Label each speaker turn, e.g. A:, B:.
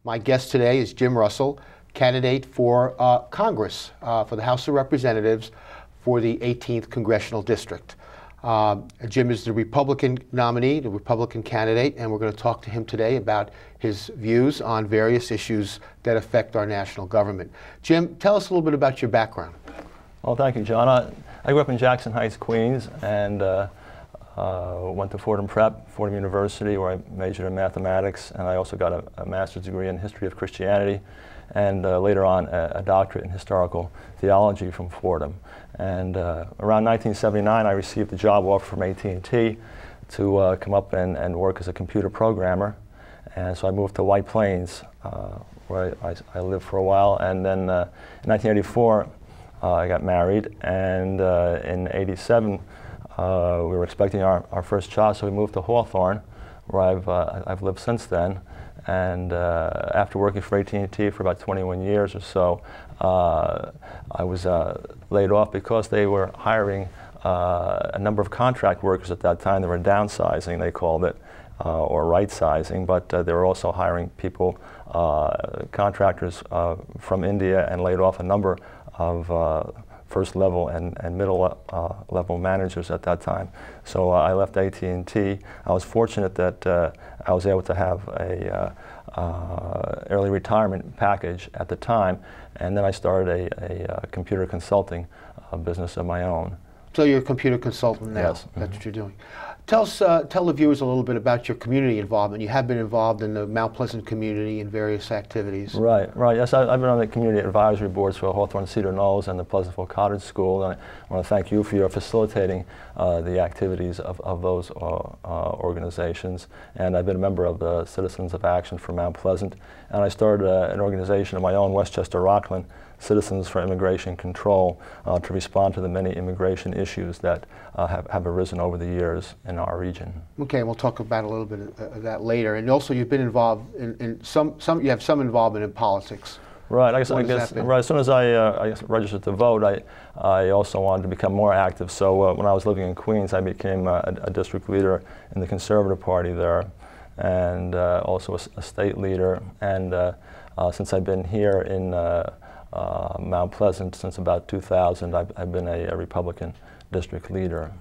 A: My guest today is Jim Russell, candidate for Congress, for the House of Representatives for the 18th Congressional District. Jim is the Republican nominee, the Republican candidate, and we're going to talk to him today about his views on various issues that affect our national government. Jim, tell us a little bit about your background.
B: Well, thank you, John. I grew up in Jackson Heights, Queens, and went to Fordham Prep, Fordham University, where I majored in mathematics, and I also got a master's degree in history of Christianity, and later on a doctorate in historical theology from Fordham. And around 1979, I received a job offer from AT&T to come up and work as a computer programmer. And so I moved to White Plains, where I lived for a while. And then in 1984, I got married, and in '87, we were expecting our first child, so we moved to Hawthorne, where I've lived since then. And after working for AT&T for about 21 years or so, I was laid off because they were hiring a number of contract workers at that time. They were downsizing, they called it, or right-sizing, but they were also hiring people, contractors from India, and laid off a number of first level and middle level managers at that time. So I left AT&T. I was fortunate that I was able to have a early retirement package at the time, and then I started a computer consulting business of my own.
A: So you're a computer consultant now.
B: Yes.
A: That's what you're doing. Tell the viewers a little bit about your community involvement. You have been involved in the Mount Pleasant community in various activities.
B: Right. Yes, I've been on the community advisory boards for Hawthorne Cedar Knolls and the Pleasantville Cottage School, and I want to thank you for your facilitating the activities of those organizations. And I've been a member of the Citizens of Action for Mount Pleasant, and I started an organization of my own, Westchester, Rockland, Citizens for Immigration Control, to respond to the many immigration issues that have arisen over the years in our region.
A: Okay, we'll talk about a little bit of that later. And also, you've been involved in you have some involvement in politics.
B: Right. I guess right, as soon as I registered to vote, I also wanted to become more active. So when I was living in Queens, I became a district leader in the Conservative Party there, and also a state leader. And since I've been here in Mount Pleasant since about 2000, I've been a Republican district leader.